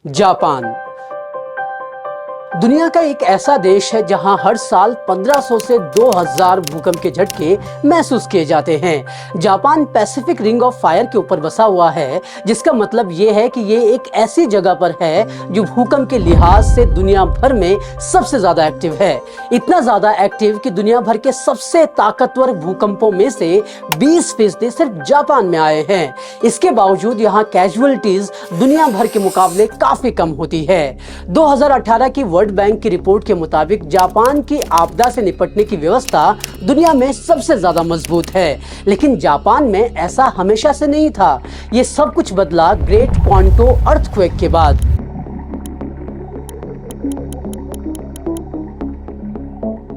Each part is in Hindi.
जापान दुनिया का एक ऐसा देश है जहां हर साल 1500 से 2000 भूकंप के झटके महसूस किए जाते हैं। Japan Pacific ring of fire के ऊपर बसा हुआ है, जिसका मतलब ये है कि ये एक ऐसी जगह पर है जो भूकंप के लिहाज से दुनिया भर में सबसे ज्यादा एक्टिव है। इतना ज्यादा एक्टिव कि दुनिया भर के सबसे ताकतवर भूकंपों में से 20% सिर्फ जापान में आए हैं। इसके बावजूद यहाँ कैजुअलिटीज दुनिया भर के मुकाबले काफी कम होती है। 2018 की वर्ल्ड बैंक की रिपोर्ट के मुताबिक जापान की आपदा से निपटने की व्यवस्था दुनिया में सबसे ज्यादा मजबूत है, लेकिन जापान में ऐसा हमेशा से नहीं था। ये सब कुछ बदला ग्रेट क्वांटो अर्थक्वेक के बाद।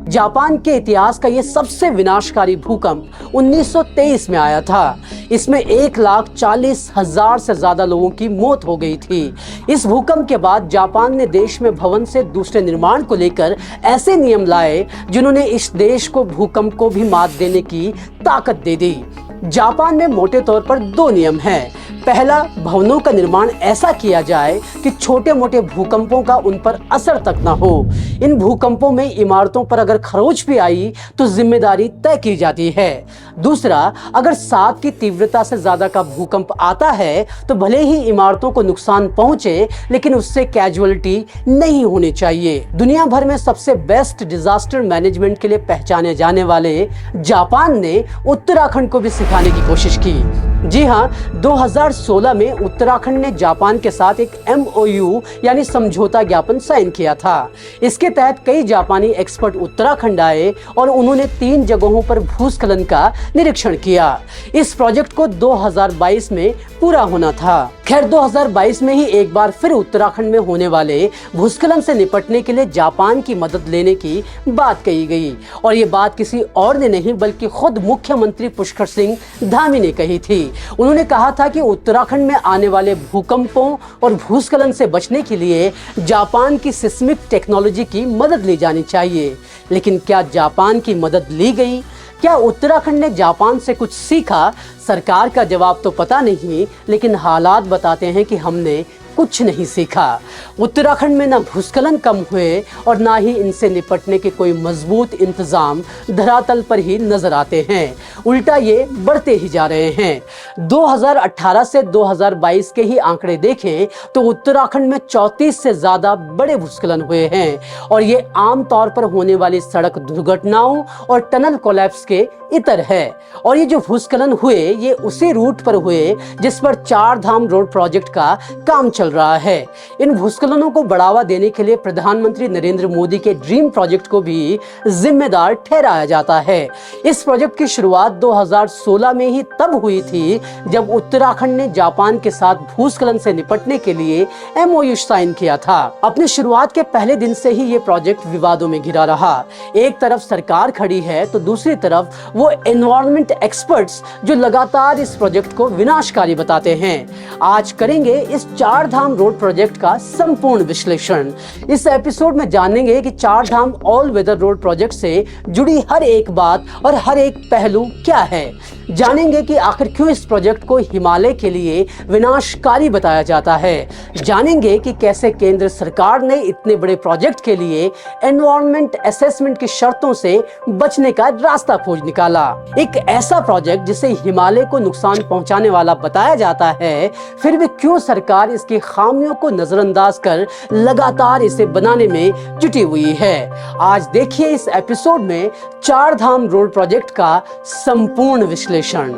जापान के इतिहास का यह सबसे विनाशकारी भूकंप 1923 में आया था। इसमें 1,40,000 से ज्यादा लोगों की मौत हो गई थी। इस भूकंप के बाद जापान ने देश में भवन से दूसरे निर्माण को लेकर ऐसे नियम लाए जिन्होंने इस देश को भूकंप को भी मात देने की ताकत दे दी। जापान में मोटे तौर पर 2 नियम हैं। पहला, भवनों का निर्माण ऐसा किया जाए कि छोटे मोटे भूकंपों का उन पर असर तक ना हो। इन भूकंपों में इमारतों पर अगर खरोंच भी आई तो जिम्मेदारी तय की जाती है। दूसरा, अगर 7 की तीव्रता से ज्यादा का भूकंप आता है तो भले ही इमारतों को नुकसान पहुंचे, लेकिन उससे कैजुअलिटी नहीं होनी चाहिए। दुनिया भर में सबसे बेस्ट डिजास्टर मैनेजमेंट के लिए पहचाने जाने वाले जापान ने उत्तराखंड को भी सिखाने की कोशिश की। जी हाँ, 2016 में उत्तराखंड ने जापान के साथ एक MOU यानी समझौता ज्ञापन साइन किया था। इसके तहत कई जापानी एक्सपर्ट उत्तराखंड आए और उन्होंने 3 जगहों पर भूस्खलन का निरीक्षण किया। इस प्रोजेक्ट को 2022 में पूरा होना था। खैर, 2022 में ही एक बार फिर उत्तराखंड में होने वाले भूस्खलन से निपटने के लिए जापान की मदद लेने की बात कही गई, और ये बात किसी और ने नहीं बल्कि खुद मुख्यमंत्री पुष्कर सिंह धामी ने कही थी। उन्होंने कहा था कि उत्तराखंड में आने वाले भूकंपों और भूस्खलन से बचने के लिए जापान की सिस्मिक टेक्नोलॉजी की मदद ली जानी चाहिए। लेकिन क्या जापान की मदद ली गई? क्या उत्तराखंड ने जापान से कुछ सीखा? सरकार का जवाब तो पता नहीं, लेकिन हालात बताते हैं कि हमने कुछ नहीं सीखा। उत्तराखंड में न भूस्खलन कम हुए और ना ही इनसे निपटने के कोई मजबूत इंतजाम धरातल पर ही नजर आते हैं। उल्टा ये बढ़ते ही जा रहे हैं। 2018 से 2022 के ही आंकड़े देखें तो उत्तराखंड में 34 से ज्यादा बड़े भूस्खलन हुए हैं, और ये आम तौर पर होने वाली सड़क दुर्घटनाओं और टनल कोलैप्स के इतर है। और ये जो भूस्खलन हुए ये उसी रूट पर हुए जिस पर 4 धाम रोड प्रोजेक्ट का काम चल रहा है। इन भूस्खलनों को बढ़ावा देने के लिए प्रधानमंत्री नरेंद्र मोदी के ड्रीम प्रोजेक्ट को भी जिम्मेदार ठहराया जाता है। इस प्रोजेक्ट की शुरुआत 2016 में ही तब हुई थी जब उत्तराखंड ने जापान के साथ भूस्खलन से निपटने के लिए MOU साइन किया था। अपनी शुरुआत के पहले दिन से ही ये प्रोजेक्ट विवादों में घिरा रहा। एक तरफ सरकार खड़ी है तो दूसरी तरफ वो एनवायरनमेंट एक्सपर्ट्स जो लगातार इस प्रोजेक्ट को विनाशकारी बताते हैं। आज करेंगे इस 4 धाम रोड प्रोजेक्ट का संपूर्ण विश्लेषण। इस एपिसोड में जानेंगे कि 4 धाम ऑल वेदर रोड प्रोजेक्ट से जुड़ी हर एक बात और हर एक पहलू क्या है। जानेंगे कि आखिर क्यों इस प्रोजेक्ट को हिमालय के लिए विनाशकारी बताया जाता है। जानेंगे कि कैसे केंद्र सरकार ने इतने बड़े प्रोजेक्ट के लिए एनवायरनमेंट असेसमेंट की शर्तों से बचने का रास्ता खोज निकाला। एक ऐसा प्रोजेक्ट जिसे हिमालय को नुकसान पहुंचाने वाला बताया जाता है, फिर भी क्यों सरकार इसकी खामियों को नजरअंदाज कर लगातार इसे बनाने में जुटी हुई है। आज देखिए इस एपिसोड में 4 धाम रोड प्रोजेक्ट का संपूर्ण विश्लेषण।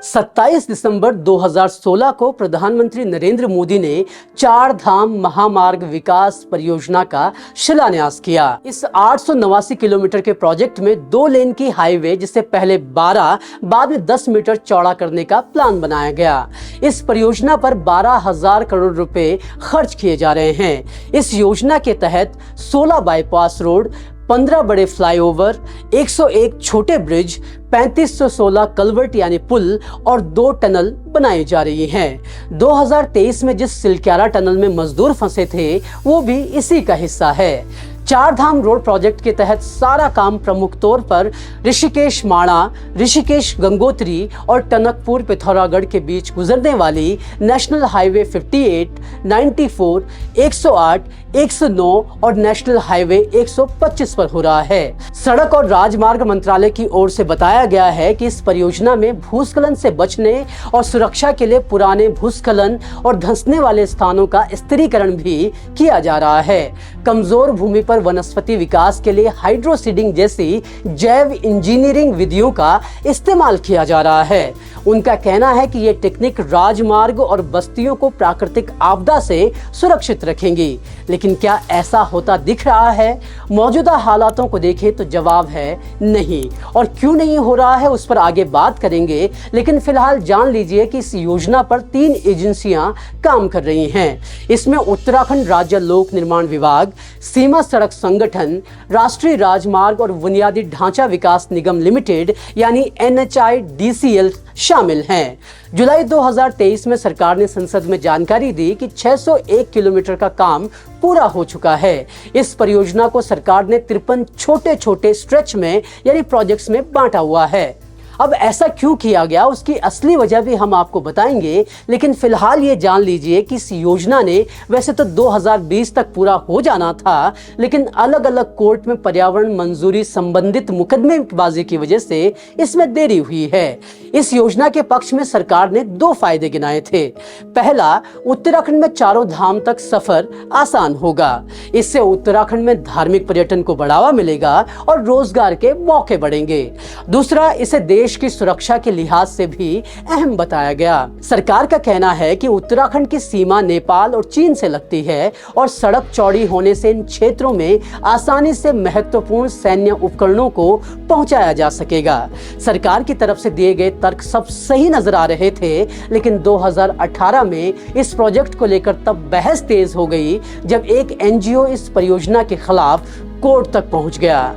27 दिसंबर 2016 को प्रधानमंत्री नरेंद्र मोदी ने 4 धाम महामार्ग विकास परियोजना का शिलान्यास किया। इस 889 किलोमीटर के प्रोजेक्ट में 2 लेन की हाईवे, जिसे पहले 12 बाद में 10 मीटर चौड़ा करने का प्लान बनाया गया। इस परियोजना पर 12,000 करोड़ रुपए खर्च किए जा रहे हैं। इस योजना के तहत 16 बाईपास रोड, 15 बड़े फ्लाईओवर, 101 छोटे ब्रिज, 3516 कल्वर्ट यानी पुल और 2 टनल बनाई जा रही हैं। 2023 में जिस सिलक्यारा टनल में मजदूर फंसे थे वो भी इसी का हिस्सा है। चार धाम रोड प्रोजेक्ट के तहत सारा काम प्रमुख तौर पर ऋषिकेश माणा, ऋषिकेश गंगोत्री और टनकपुर पिथौरागढ़ के बीच गुजरने वाली नेशनल हाईवे 58, 94, 108, 109 और नेशनल हाईवे 125 पर हो रहा है। सड़क और राजमार्ग मंत्रालय की ओर से बताया गया है कि इस परियोजना में भूस्खलन से बचने और सुरक्षा के लिए पुराने भूस्खलन और धंसने वाले स्थानों का स्थिरीकरण भी किया जा रहा है। कमजोर भूमि पर वनस्पति विकास के लिए हाइड्रोसीडिंग जैसी जैव इंजीनियरिंग विधियों का इस्तेमाल किया जा रहा है। उनका कहना है कि ये टेक्निक राजमार्ग और बस्तियों को प्राकृतिक आपदा से सुरक्षित रखेंगी। लेकिन क्या ऐसा होता दिख रहा है? मौजूदा हालातों को देखें तो जवाब है नहीं। और क्यों नहीं हो रहा है उस पर आगे बात करेंगे, लेकिन फिलहाल जान लीजिए कि इस योजना पर 3 एजेंसियां काम कर रही हैं। इसमें उत्तराखंड राज्य लोक निर्माण विभाग, सीमा सड़क संगठन, राष्ट्रीय राजमार्ग और बुनियादी ढांचा विकास निगम लिमिटेड यानी NHIDCL शामिल हैं। जुलाई 2023 में सरकार ने संसद में जानकारी दी कि 601 किलोमीटर का काम पूरा हो चुका है। इस परियोजना को सरकार ने 53 छोटे-छोटे स्ट्रेच में यानी प्रोजेक्ट्स में बांटा हुआ है। अब ऐसा क्यों किया गया, उसकी असली वजह भी हम आपको बताएंगे, लेकिन फिलहाल ये जान लीजिए कि इस योजना ने वैसे तो 2020 तक पूरा हो जाना था, लेकिन अलग अलग कोर्ट में पर्यावरण मंजूरी संबंधित मुकदमेबाजी की वजह से इसमें देरी हुई है। इस योजना के पक्ष में सरकार ने 2 फायदे गिनाए थे। पहला, उत्तराखंड में चारों धाम तक सफर आसान होगा। इससे उत्तराखंड में धार्मिक पर्यटन को बढ़ावा मिलेगा और रोजगार के मौके बढ़ेंगे। दूसरा, इसे देश की सुरक्षा के लिहाज से भी अहम बताया गया। सरकार का कहना है कि उत्तराखंड की सीमा नेपाल और चीन से लगती है और सड़क चौड़ी होने से इन क्षेत्रों में आसानी से महत्वपूर्ण सैन्य उपकरणों को पहुंचाया जा सकेगा। सरकार की तरफ से दिए गए तर्क सब सही नजर आ रहे थे, लेकिन 2018 में इस प्रोजेक्ट को लेकर तब बहस तेज हो गई जब एक NGO इस परियोजना के खिलाफ कोर्ट तक पहुंच गया।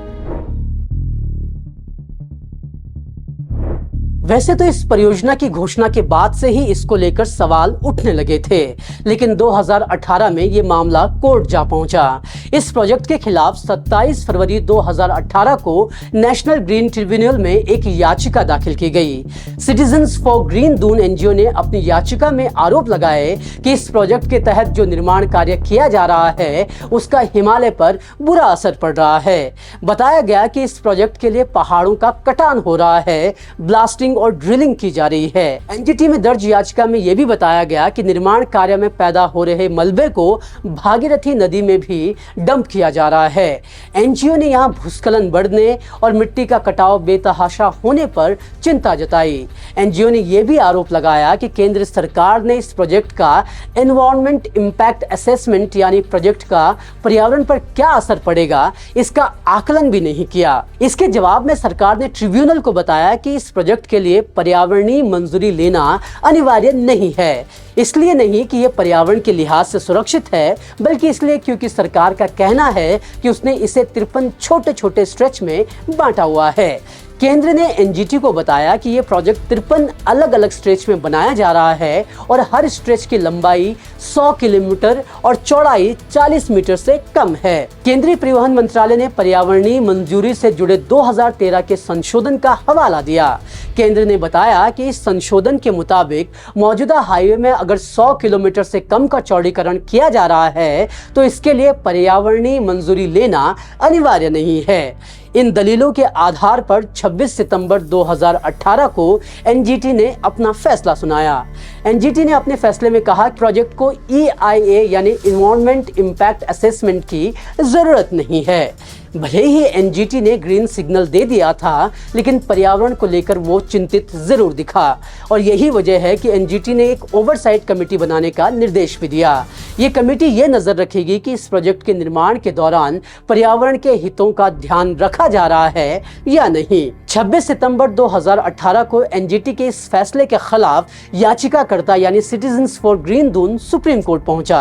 वैसे तो इस परियोजना की घोषणा के बाद से ही इसको लेकर सवाल उठने लगे थे, लेकिन 2018 में ये मामला कोर्ट जा पहुंचा। इस प्रोजेक्ट के खिलाफ 27 फरवरी 2018 को नेशनल ग्रीन ट्रिब्यूनल में एक याचिका दाखिल की गई। Citizens for green Doon NGO ने अपनी याचिका में आरोप लगाए कि इस प्रोजेक्ट के तहत जो निर्माण कार्य किया जा रहा है उसका हिमालय पर बुरा असर पड़ रहा है। बताया गया कि इस प्रोजेक्ट के लिए पहाड़ों का कटान हो रहा है, ब्लास्टिंग और ड्रिलिंग की जा रही है। NGT में दर्ज याचिका में यह भी बताया गया कि निर्माण कार्य में पैदा हो रहे मलबे को भागीरथी नदी में भी डंप किया जा रहा है। NGO ने यहां भूस्खलन बढ़ने और मिट्टी का कटाव बेतहाशा होने पर चिंता जताई। NGO ने यह भी आरोप लगाया कि केंद्र सरकार ने इस प्रोजेक्ट का एनवायरमेंट इंपैक्ट असेसमेंट यानी प्रोजेक्ट का पर्यावरण पर क्या असर पड़ेगा इसका आकलन भी नहीं किया। इसके जवाब में सरकार ने ट्रिब्यूनल को बताया कि इस प्रोजेक्ट के लिए पर्यावरणीय मंजूरी लेना अनिवार्य नहीं है। इसलिए नहीं कि यह पर्यावरण के लिहाज से सुरक्षित है, बल्कि इसलिए क्योंकि सरकार का कहना है कि उसने इसे 53 छोटे-छोटे स्ट्रेच में बांटा हुआ है। केंद्र ने NGT को बताया कि यह प्रोजेक्ट 53 अलग अलग स्ट्रेच में बनाया जा रहा है और हर स्ट्रेच की लंबाई 100 किलोमीटर और चौड़ाई 40 मीटर से कम है। केंद्रीय परिवहन मंत्रालय ने पर्यावरणीय मंजूरी से जुड़े 2013 के संशोधन का हवाला दिया। केंद्र ने बताया कि इस संशोधन के मुताबिक मौजूदा हाईवे में अगर 100 किलोमीटर से कम का चौड़ीकरण किया जा रहा है तो इसके लिए पर्यावरणीय मंजूरी लेना अनिवार्य नहीं है। इन दलीलों के आधार पर 26 सितंबर 2018 को NGT ने अपना फैसला सुनाया। NGT ने अपने फैसले में कहा कि प्रोजेक्ट को EIA यानी इन्वायरमेंट इंपैक्ट असेसमेंट की जरूरत नहीं है। भले ही NGT ने ग्रीन सिग्नल दे दिया था, लेकिन पर्यावरण को लेकर वो चिंतित जरूर दिखा और यही वजह है कि NGT ने एक ओवरसाइट कमेटी बनाने का निर्देश भी दिया। ये कमेटी ये नजर रखेगी कि इस प्रोजेक्ट के निर्माण के दौरान पर्यावरण के हितों का ध्यान रखा जा रहा है या नहीं। 26 सितंबर 2018 को एनजीटी के इस फैसले के खिलाफ याचिकाकर्ता यानी citizens for green Doon supreme court पहुंचा।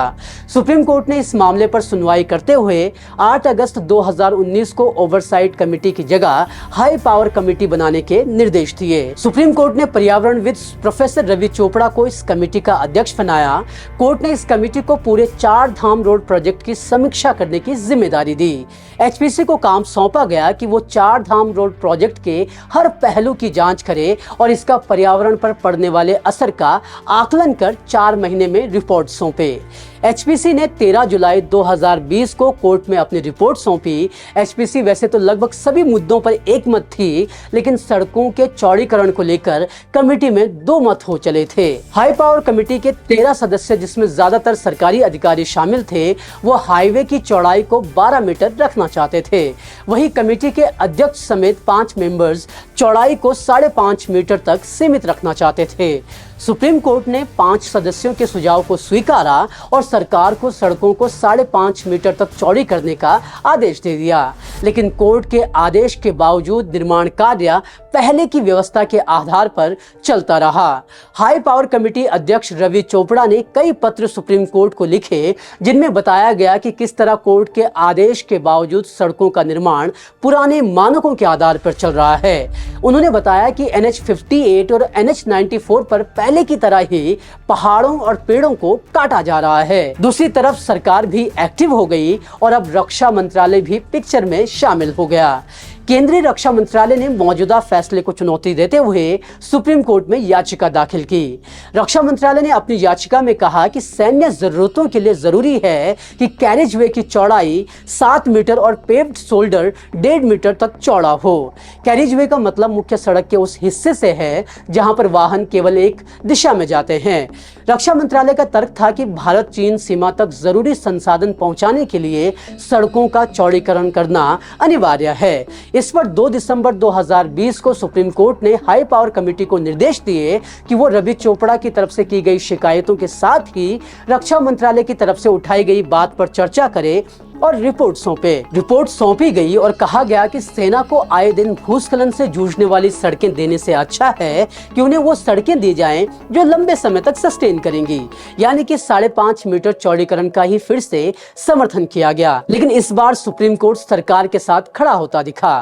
सुप्रीम कोर्ट ने इस मामले पर सुनवाई करते हुए 8 अगस्त 2019 को ओवरसाइट कमेटी की जगह हाई पावर कमेटी बनाने के निर्देश दिए। सुप्रीम कोर्ट ने पर्यावरणविद प्रोफेसर रवि चोपड़ा को इस कमेटी का अध्यक्ष बनाया। कोर्ट ने इस कमेटी को पूरे 4 धाम रोड प्रोजेक्ट की समीक्षा करने की जिम्मेदारी दी। एचपीसी को काम सौंपा गया कि वो 4 धाम रोड प्रोजेक्ट के हर पहलू की जांच करे और इसका पर्यावरण पर पड़ने वाले असर का आकलन कर 4 महीने में रिपोर्ट सौंपे। एचपीसी ने 13 जुलाई 2020 को कोर्ट में अपनी रिपोर्ट सौंपी। एचपीसी वैसे तो लगभग सभी मुद्दों पर एक मत थी, लेकिन सड़कों के चौड़ीकरण को लेकर कमेटी में 2 मत हो चले थे। हाई पावर कमेटी के 13 सदस्य, जिसमें ज्यादातर सरकारी अधिकारी शामिल थे, वो हाईवे की चौड़ाई को 12 मीटर रखना चाहते थे। वही कमेटी के अध्यक्ष समेत 5 मेंबर्स चौड़ाई को 5.5 मीटर तक सीमित रखना चाहते थे। सुप्रीम कोर्ट ने 5 सदस्यों के सुझाव को स्वीकारा और सरकार को सड़कों को 5.5 मीटर तक चौड़ी करने का आदेश दे दिया। लेकिन कोर्ट के आदेश के बावजूद निर्माण कार्य पहले की व्यवस्था के आधार पर चलता रहा। हाई पावर कमेटी अध्यक्ष रवि चोपड़ा ने कई पत्र सुप्रीम कोर्ट को लिखे, जिनमें बताया गया कि किस तरह कोर्ट के आदेश के बावजूद सड़कों का निर्माण पुराने मानकों के आधार पर चल रहा है। उन्होंने बताया कि NH 58 और NH 94 पर पहले की तरह ही पहाड़ों और पेड़ों को काटा जा रहा है। दूसरी तरफ सरकार भी एक्टिव हो गई और अब रक्षा मंत्रालय भी पिक्चर में शामिल हो गया। केंद्रीय रक्षा मंत्रालय ने मौजूदा फैसले को चुनौती देते हुए सुप्रीम कोर्ट में याचिका दाखिल की। रक्षा मंत्रालय ने अपनी याचिका में कहा कि सैन्य जरूरतों के लिए जरूरी है कि कैरेजवे की चौड़ाई 7 मीटर और पेव्ड शोल्डर 1.5 मीटर तक चौड़ा हो। कैरेजवे का मतलब मुख्य सड़क के उस हिस्से से है जहां पर वाहन केवल एक दिशा में जाते हैं। रक्षा मंत्रालय का तर्क था कि भारत चीन सीमा तक जरूरी संसाधन पहुंचाने के लिए सड़कों का चौड़ीकरण करना अनिवार्य है। इस पर 2 दिसंबर 2020 को सुप्रीम कोर्ट ने हाई पावर कमेटी को निर्देश दिए कि वो रवि चोपड़ा की तरफ से की गई शिकायतों के साथ ही रक्षा मंत्रालय की तरफ से उठाई गई बात पर चर्चा करे और रिपोर्ट सौंपे। रिपोर्ट सौंपी गई और कहा गया कि सेना को आए दिन भूस्खलन से जूझने वाली सड़कें देने से अच्छा है कि उन्हें वो सड़कें दी जाएं जो लंबे समय तक सस्टेन करेंगी, यानी कि 5.5 मीटर चौड़ीकरण का ही फिर से समर्थन किया गया। लेकिन इस बार सुप्रीम कोर्ट सरकार के साथ खड़ा होता दिखा।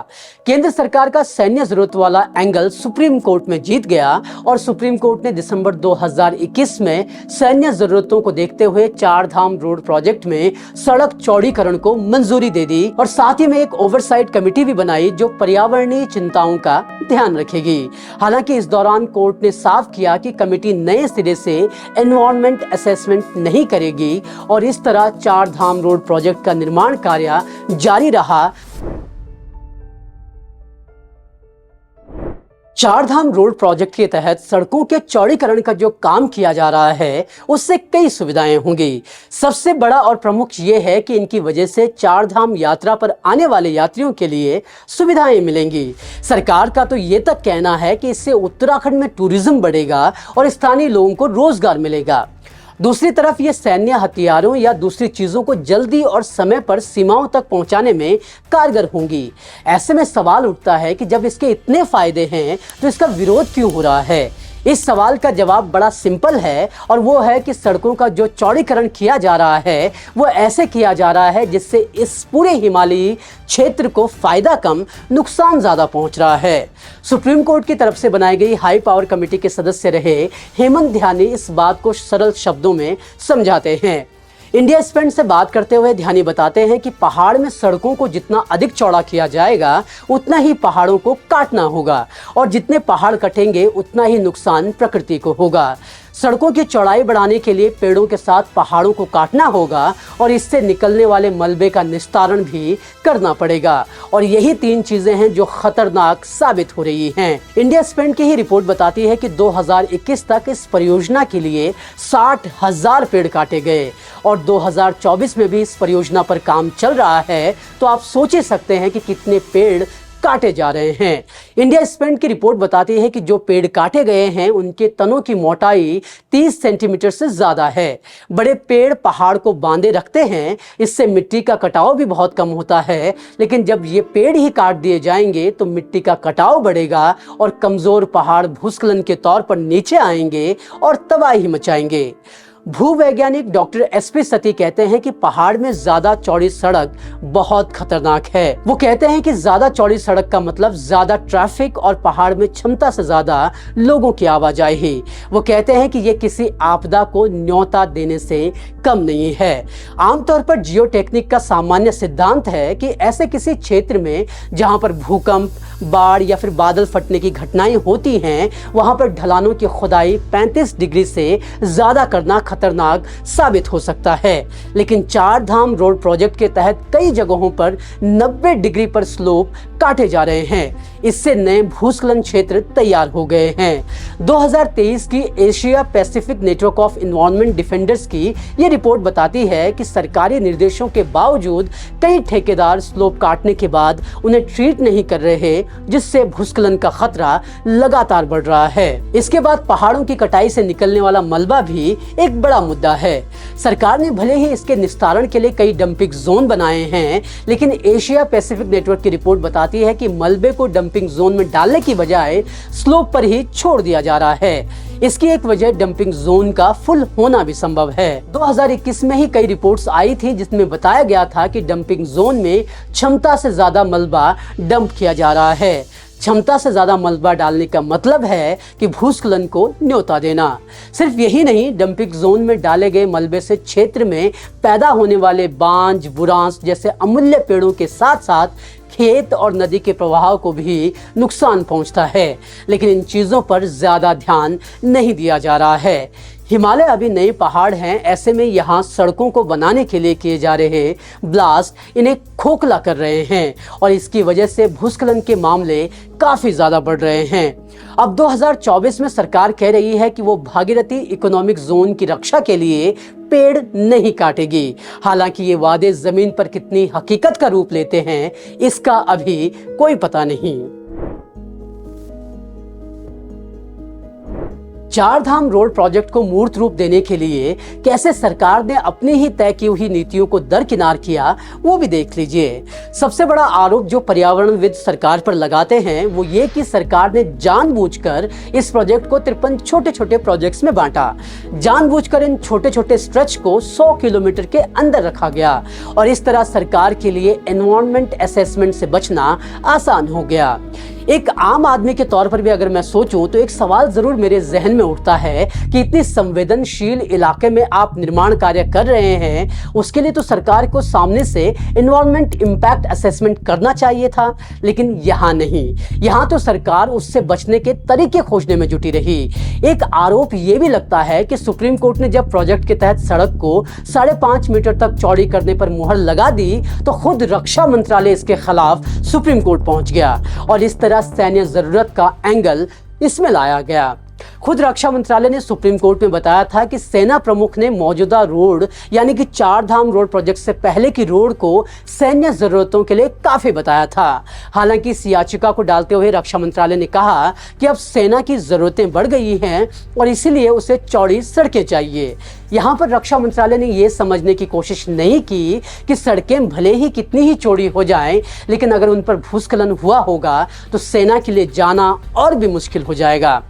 केंद्र सरकार का सैन्य जरूरत वाला एंगल सुप्रीम कोर्ट में जीत गया और सुप्रीम कोर्ट ने दिसंबर 2021 में सैन्य जरूरतों को देखते हुए 4 धाम रोड प्रोजेक्ट में सड़क चौड़ीकरण को मंजूरी दे दी और साथ ही में एक ओवरसाइट कमेटी भी बनाई जो पर्यावरणीय चिंताओं का ध्यान रखेगी। हालांकि इस दौरान कोर्ट ने साफ किया कि कमेटी नए सिरे से एनवायरनमेंट असेसमेंट नहीं करेगी और इस तरह 4 धाम रोड प्रोजेक्ट का निर्माण कार्य जारी रहा। 4 धाम रोड प्रोजेक्ट के तहत सड़कों के चौड़ीकरण का जो काम किया जा रहा है उससे कई सुविधाएं होंगी। सबसे बड़ा और प्रमुख ये है कि इनकी वजह से 4 धाम यात्रा पर आने वाले यात्रियों के लिए सुविधाएं मिलेंगी। सरकार का तो ये तक कहना है कि इससे उत्तराखंड में टूरिज्म बढ़ेगा और स्थानीय लोगों को रोजगार मिलेगा। दूसरी तरफ ये सैन्य हथियारों या दूसरी चीजों को जल्दी और समय पर सीमाओं तक पहुंचाने में कारगर होंगी। ऐसे में सवाल उठता है कि जब इसके इतने फायदे हैं तो इसका विरोध क्यों हो रहा है। इस सवाल का जवाब बड़ा सिंपल है और वो है कि सड़कों का जो चौड़ीकरण किया जा रहा है वो ऐसे किया जा रहा है जिससे इस पूरे हिमालयी क्षेत्र को फायदा कम नुकसान ज्यादा पहुंच रहा है। सुप्रीम कोर्ट की तरफ से बनाई गई हाई पावर कमेटी के सदस्य रहे हेमंत ध्यानी इस बात को सरल शब्दों में समझाते हैं। इंडिया स्पेंड से बात करते हुए ध्यानी बताते हैं कि पहाड़ में सड़कों को जितना अधिक चौड़ा किया जाएगा उतना ही पहाड़ों को काटना होगा और जितने पहाड़ कटेंगे उतना ही नुकसान प्रकृति को होगा। सड़कों की चौड़ाई बढ़ाने के लिए पेड़ों के साथ पहाड़ों को काटना होगा और इससे निकलने वाले मलबे का निस्तारण भी करना पड़ेगा और यही 3 चीजें हैं जो खतरनाक साबित हो रही हैं। इंडिया स्पेंड की ही रिपोर्ट बताती है कि 2021 तक इस परियोजना के लिए 60,000 पेड़ काटे गए और 2024 में भी इस परियोजना पर काम चल रहा है। तो आप सोच ही सकते हैं कि कितने पेड़ काटे जा रहे हैं। इंडिया स्पेंट की रिपोर्ट बताती है कि जो पेड़ काटे गए हैं उनके तनों की मोटाई 30 सेंटीमीटर से ज्यादा है। बड़े पेड़ पहाड़ को बांधे रखते हैं, इससे मिट्टी का कटाव भी बहुत कम होता है। लेकिन जब ये पेड़ ही काट दिए जाएंगे तो मिट्टी का कटाव बढ़ेगा और कमजोर पहाड़ भूस्खलन के तौर पर नीचे आएंगे और तबाही मचाएंगे। भूवैज्ञानिक डॉक्टर एसपी सती कहते हैं कि पहाड़ में ज्यादा चौड़ी सड़क बहुत खतरनाक है। वो कहते हैं कि ज्यादा चौड़ी सड़क का मतलब ज्यादा ट्रैफिक और पहाड़ में क्षमता से ज्यादा लोगों की आवाजाही। वो कहते हैं कि ये किसी आपदा को न्योता देने से कम नहीं है। आमतौर पर जियो टेक्निक का सामान्य सिद्धांत है कि ऐसे किसी क्षेत्र में जहां पर भूकंप, बाढ़ या फिर बादल फटने की घटनाएं होती हैं, वहां पर ढलानों की खुदाई 35 डिग्री से ज्यादा करना खतरनाक साबित हो सकता है। लेकिन चार धाम रोड प्रोजेक्ट के तहत कई जगहों पर 90 डिग्री पर स्लोप काटे जा रहे हैं। इससे नए भूस्खलन क्षेत्र तैयार हो गए हैं। 2023 की Asia Pacific network of environment defenders की ये रिपोर्ट बताती है कि सरकारी निर्देशों के बावजूद कई ठेकेदार स्लोप काटने के बाद उन्हें ट्रीट नहीं कर रहे, जिससे भूस्खलन का खतरा लगातार बढ़ रहा है। इसके बाद पहाड़ों की कटाई से निकलने वाला मलबा भी एक बड़ा मुद्दा है। सरकार ने भले ही इसके निस्तारण के लिए कई डंपिंग जोन बनाए हैं, लेकिन एशिया पैसिफिक नेटवर्क की रिपोर्ट बताती है कि मलबे को डंपिंग जोन में डालने की बजाय स्लोप पर ही छोड़ दिया जा रहा है। इसकी एक वजह डंपिंग जोन का फुल होना भी संभव है। 2021 में ही कई रिपोर्ट्स आई थी जिसमें बताया गया था कि डंपिंग जोन में क्षमता से ज्यादा मलबा डंप किया जा रहा है। क्षमता से ज्यादा मलबा डालने का मतलब है कि भूस्खलन को न्योता देना। सिर्फ यही नहीं, डंपिंग जोन में डाले गए मलबे से क्षेत्र में पैदा होने वाले बांज, बुरांस जैसे अमूल्य पेड़ों के साथ साथ खेत और नदी के प्रवाह को भी नुकसान पहुंचता है। लेकिन इन चीजों पर ज्यादा ध्यान नहीं दिया जा रहा है। हिमालय अभी नए पहाड़ हैं, ऐसे में यहाँ सड़कों को बनाने के लिए किए जा रहे ब्लास्ट इन्हें खोखला कर रहे हैं और इसकी वजह से भूस्खलन के मामले काफी ज्यादा बढ़ रहे हैं। अब 2024 में सरकार कह रही है कि वो भागीरथी इकोनॉमिक जोन की रक्षा के लिए पेड़ नहीं काटेगी। हालांकि ये वादे जमीन पर कितनी हकीकत का रूप लेते हैं, इसका अभी कोई पता नहीं। चार धाम रोड प्रोजेक्ट को मूर्त रूप देने के लिए कैसे सरकार ने अपनी ही तय की हुई नीतियों को दरकिनार किया, वो भी देख लीजिए। सबसे बड़ा आरोप जो पर्यावरणविद सरकार पर लगाते हैं वो ये कि सरकार ने जानबूझकर इस प्रोजेक्ट को 53 छोटे छोटे प्रोजेक्ट्स में बांटा। जानबूझकर इन छोटे छोटे स्ट्रेच को 100 किलोमीटर के अंदर रखा गया और इस तरह सरकार के लिए एनवायरनमेंट असेसमेंट से बचना आसान हो गया। एक आम आदमी के तौर पर भी अगर मैं सोचूं तो एक सवाल जरूर मेरे जहन में उठता है कि इतनी संवेदनशील इलाके में आप निर्माण कार्य कर रहे हैं, उसके लिए तो सरकार को सामने से एनवायरनमेंट इम्पैक्ट असेसमेंट करना चाहिए था। लेकिन यहाँ नहीं, यहाँ तो सरकार उससे बचने के तरीके खोजने में जुटी रही। एक आरोप ये भी लगता है कि सुप्रीम कोर्ट ने जब प्रोजेक्ट के तहत सड़क को 5.5 मीटर तक चौड़ी करने पर मुहर लगा दी तो खुद रक्षा मंत्रालय इसके खिलाफ सुप्रीम कोर्ट पहुंच गया और इस तरह सैन्य जरूरत का एंगल इसमें लाया गया। खुद रक्षा मंत्रालय ने सुप्रीम कोर्ट में बताया था कि सेना प्रमुख ने मौजूदा रोड यानी कि चार धाम रोड प्रोजेक्ट से पहले की रोड को सैन्य जरूरतों के लिए काफी बताया था। हालांकि इस याचिका को डालते हुए रक्षा मंत्रालय ने कहा कि अब सेना की जरूरतें बढ़ गई हैं और इसीलिए उसे चौड़ी सड़कें चाहिए। यहाँ पर रक्षा मंत्रालय ने यह समझने की कोशिश नहीं की कि सड़कें भले ही कितनी ही चौड़ी हो जाएं, लेकिन अगर उन पर भूस्खलन हुआ होगा तो सेना के लिए जाना और भी मुश्किल हो जाएगा।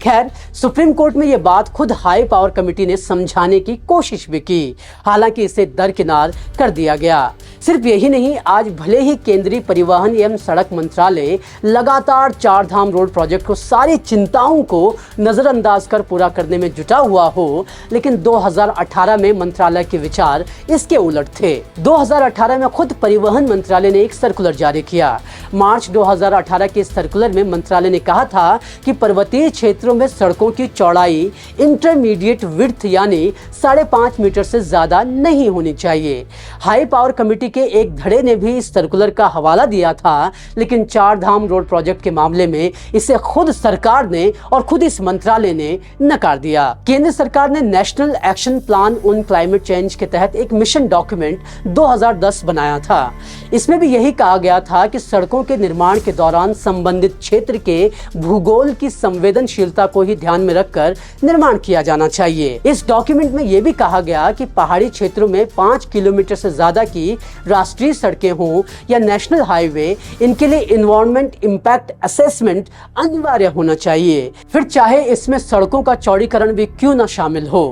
खैर, सुप्रीम कोर्ट में यह बात खुद हाई पावर कमेटी ने समझाने की कोशिश भी की, हालांकि इसे दरकिनार कर दिया गया। सिर्फ यही नहीं, आज भले ही केंद्रीय परिवहन एवं सड़क मंत्रालय लगातार चार धाम रोड प्रोजेक्ट को सारी चिंताओं को नजरअंदाज कर पूरा करने में जुटा हुआ हो, लेकिन 2018 में मंत्रालय के विचार इसके उलट थे। 2018 में खुद परिवहन मंत्रालय ने एक सर्कुलर जारी किया। मार्च 2018 के सर्कुलर में मंत्रालय ने कहा था कि पर्वतीय क्षेत्र क्षेत्रों में सड़कों की चौड़ाई इंटरमीडिएट विड्थ यानी 5.5 मीटर से ज्यादा नहीं होनी चाहिए। हाई पावर कमेटी के एक धड़े ने भी इस सर्कुलर का हवाला दिया था, लेकिन चार धाम रोड प्रोजेक्ट के मामले में इसे खुद सरकार ने और खुद इस मंत्रालय ने नकार दिया। केंद्र सरकार ने national action plan on climate change के तहत एक मिशन डॉक्यूमेंट 2010 बनाया था। इसमें भी यही कहा गया था कि सड़कों के निर्माण के दौरान संबंधित क्षेत्र के भूगोल की संवेदनशीलता को ही ध्यान में रखकर निर्माण किया जाना चाहिए। इस डॉक्यूमेंट में यह भी कहा गया कि पहाड़ी क्षेत्रों में 5 किलोमीटर से ज्यादा की राष्ट्रीय सड़कें हों या नेशनल हाईवे, इनके लिए एनवायरमेंट इंपैक्ट असेसमेंट अनिवार्य होना चाहिए, फिर चाहे इसमें सड़कों का चौड़ीकरण भी क्यों न शामिल हो।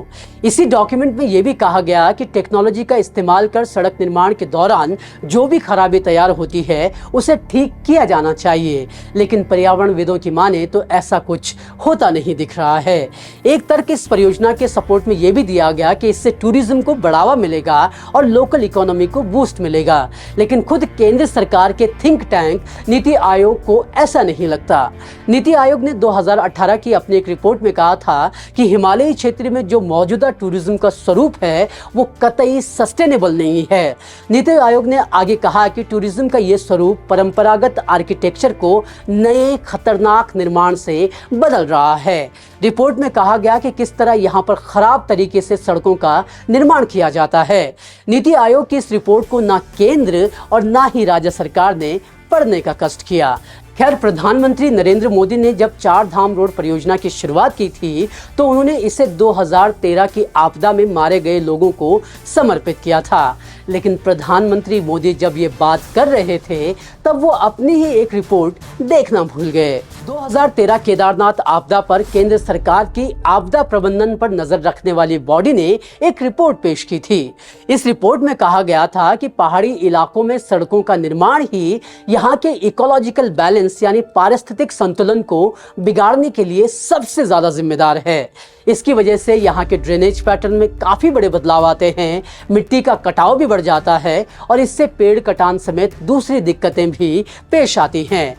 इसी डॉक्यूमेंट में यह भी कहा गया कि टेक्नोलॉजी का इस्तेमाल कर सड़क निर्माण के दौरान जो भी खराबी तैयार होती है उसे ठीक किया जाना चाहिए, लेकिन पर्यावरणविदों की माने तो ऐसा कुछ होता नहीं दिख रहा है। एक तर्क इस परियोजना के सपोर्ट में यह भी दिया गया कि इससे टूरिज्म को बढ़ावा मिलेगा और लोकल इकोनॉमी को बूस्ट मिलेगा, लेकिन खुद केंद्र सरकार के थिंक टैंक नीति आयोग को ऐसा नहीं लगता। नीति आयोग ने 2018 की अपनी एक रिपोर्ट में कहा था कि हिमालयी क्षेत्र में जो मौजूदा टूरिज्म का स्वरूप है वो कतई सस्टेनेबल नहीं है। नीति आयोग ने आगे कहा कि टूरिज्म का ये स्वरूप परंपरागत आर्किटेक्चर को नए खतरनाक निर्माण से बदल रहा है। रिपोर्ट में कहा गया कि किस तरह यहाँ पर खराब तरीके से सड़कों का निर्माण किया जाता है। नीति आयोग की इस रिपोर्ट को ना केंद्र और ना ही राज्य सरकार ने पढ़ने का कष्ट किया। खैर, प्रधानमंत्री नरेंद्र मोदी ने जब चार धाम रोड परियोजना की शुरुआत की थी तो उन्होंने इसे 2013 की आपदा में मारे गए लोगों को समर्पित किया था, लेकिन प्रधानमंत्री मोदी जब ये बात कर रहे थे तब वो अपनी ही एक रिपोर्ट देखना भूल गए। 2013 केदारनाथ आपदा पर केंद्र सरकार की आपदा प्रबंधन पर नजर रखने वाली बॉडी ने एक रिपोर्ट पेश की थी। इस रिपोर्ट में कहा गया था कि पहाड़ी इलाकों में सड़कों का निर्माण ही यहाँ के इकोलॉजिकल बैलेंस यानी पारिस्थितिक संतुलन को बिगाड़ने के लिए सबसे ज्यादा जिम्मेदार है। इसकी वजह से यहाँ के ड्रेनेज पैटर्न में काफी बड़े बदलाव आते हैं, मिट्टी का कटाव भी बढ़ जाता है और इससे पेड़ कटान समेत दूसरी दिक्कतें भी पेश आती हैं।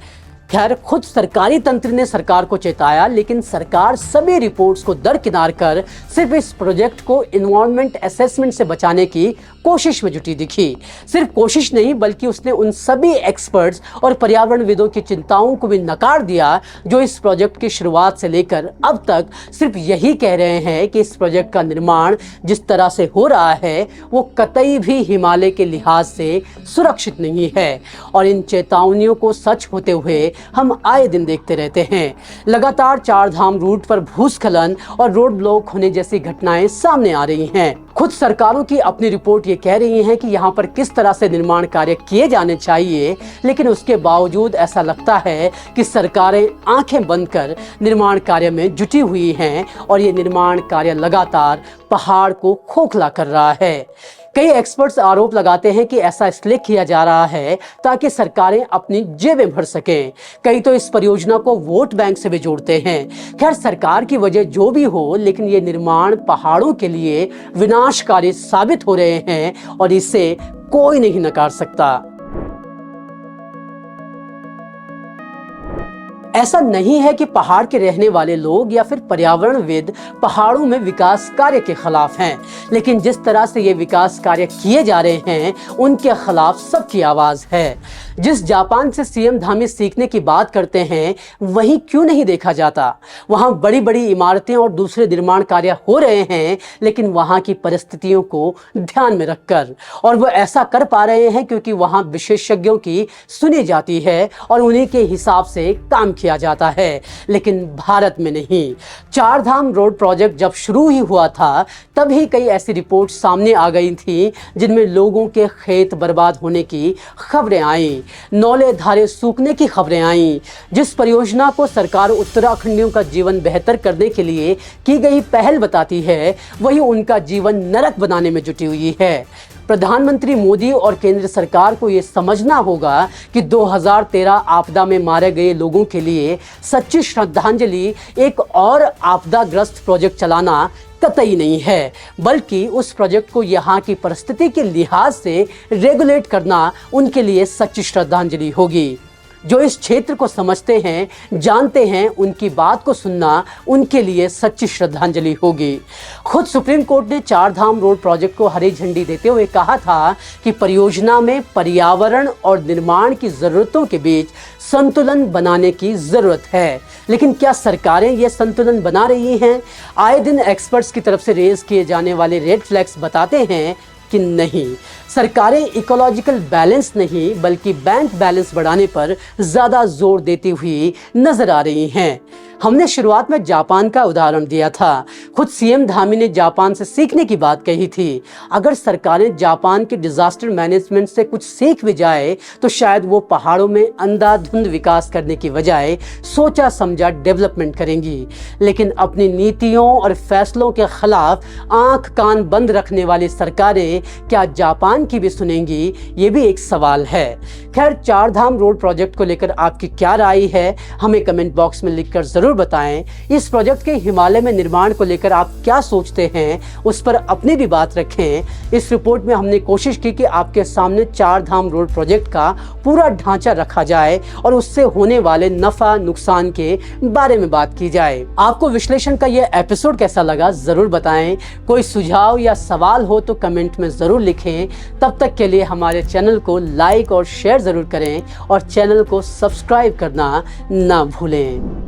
खैर, खुद सरकारी तंत्र ने सरकार को चेताया, लेकिन सरकार सभी रिपोर्ट्स को दरकिनार कर सिर्फ इस प्रोजेक्ट को एनवायरमेंट असेसमेंट से बचाने की कोशिश में जुटी दिखी। सिर्फ कोशिश नहीं बल्कि उसने उन सभी एक्सपर्ट्स और पर्यावरणविदों की चिंताओं को भी नकार दिया जो इस प्रोजेक्ट की शुरुआत से लेकर अब तक सिर्फ यही कह रहे हैं कि इस प्रोजेक्ट का निर्माण जिस तरह से हो रहा है वो कतई भी हिमालय के लिहाज से सुरक्षित नहीं है। और इन चेतावनियों को सच होते हुए हम आए दिन देखते रहते हैं। लगातार चार धाम रूट पर भूस्खलन और रोड ब्लॉक होने जैसी घटनाएं सामने आ रही हैं। खुद सरकारों की अपनी रिपोर्ट ये कह रही है कि यहाँ पर किस तरह से निर्माण कार्य किए जाने चाहिए, लेकिन उसके बावजूद ऐसा लगता है कि सरकारें आंखें बंद कर निर्माण कार्य में जुटी हुई हैं और ये निर्माण कार्य लगातार पहाड़ को खोखला कर रहा है। कई एक्सपर्ट्स आरोप लगाते हैं कि ऐसा इसलिए किया जा रहा है ताकि सरकारें अपनी जेबें भर सकें। कई तो इस परियोजना को वोट बैंक से भी जोड़ते हैं। खैर, सरकार की वजह जो भी हो, लेकिन ये निर्माण पहाड़ों के लिए विनाशकारी साबित हो रहे हैं और इसे कोई नहीं नकार सकता। ऐसा नहीं है कि पहाड़ के रहने वाले लोग या फिर पर्यावरणविद पहाड़ों में विकास कार्य के खिलाफ हैं, लेकिन जिस तरह से ये विकास कार्य किए जा रहे हैं उनके खिलाफ सबकी आवाज है। जिस जापान से सीएम धामी सीखने की बात करते हैं वहीं क्यों नहीं देखा जाता। वहां बड़ी बड़ी इमारतें और दूसरे निर्माण कार्य हो रहे हैं, लेकिन वहां की परिस्थितियों को ध्यान में रखकर, और वो ऐसा कर पा रहे हैं क्योंकि वहां विशेषज्ञों की सुनी जाती है और उन्हीं के हिसाब से काम किया जाता है। लेकिन भारत में नहीं। चार धाम रोड प्रोजेक्ट जब शुरू ही हुआ था तभी कई ऐसी रिपोर्ट सामने आ गई थी जिनमें लोगों के खेत बर्बाद होने की खबरें आई, नौले धारे सूखने की खबरें आई। जिस परियोजना को सरकार उत्तराखंडियों का जीवन बेहतर करने के लिए की गई पहल बताती है, वही उनका जीवन नरक बनाने में जुटी हुई है। प्रधानमंत्री मोदी और केंद्र सरकार को ये समझना होगा कि 2013 आपदा में मारे गए लोगों के लिए सच्ची श्रद्धांजलि एक और आपदाग्रस्त प्रोजेक्ट चलाना कतई नहीं है, बल्कि उस प्रोजेक्ट को यहाँ की परिस्थिति के लिहाज से रेगुलेट करना उनके लिए सच्ची श्रद्धांजलि होगी। जो इस क्षेत्र को समझते हैं, जानते हैं, उनकी बात को सुनना उनके लिए सच्ची श्रद्धांजलि होगी। खुद सुप्रीम कोर्ट ने चार धाम रोड प्रोजेक्ट को हरी झंडी देते हुए कहा था कि परियोजना में पर्यावरण और निर्माण की जरूरतों के बीच संतुलन बनाने की जरूरत है। लेकिन क्या सरकारें यह संतुलन बना रही हैं? आए दिन एक्सपर्ट्स की तरफ से रेज किए जाने वाले रेड फ्लैग्स बताते हैं कि नहीं, सरकारें इकोलॉजिकल बैलेंस नहीं बल्कि बैंक बैलेंस बढ़ाने पर ज्यादा जोर देती हुई नजर आ रही हैं। हमने शुरुआत में जापान का उदाहरण दिया था। खुद सीएम धामी ने जापान से सीखने की बात कही थी। अगर सरकारें जापान के डिजास्टर मैनेजमेंट से कुछ सीख भी जाए तो शायद वो पहाड़ों में अंधाधुंध विकास करने की बजाय सोचा समझा डेवलपमेंट करेंगी। लेकिन अपनी नीतियों और फैसलों के खिलाफ आंख कान बंद रखने वाली सरकारें क्या जापान की भी सुनेंगी? ये भी एक सवाल है। खैर, चार धाम रोड प्रोजेक्ट को लेकर आपकी क्या राय है, हमें कमेंट बॉक्स में लिखकर जरूर बताएं। इस प्रोजेक्ट के हिमालय में निर्माण को लेकर आप क्या सोचते हैं, उस पर अपनी भी बात रखें। इस रिपोर्ट में हमने कोशिश की कि आपके सामने चार धाम रोड प्रोजेक्ट का पूरा ढांचा रखा जाए और उससे होने वाले नफा नुकसान के बारे में बात की जाए। आपको विश्लेषण का यह एपिसोड कैसा लगा जरूर बताएं। कोई सुझाव या सवाल हो तो कमेंट में जरूर लिखें। तब तक के लिए हमारे चैनल को लाइक और शेयर जरूर करें और चैनल को सब्सक्राइब करना ना भूलें।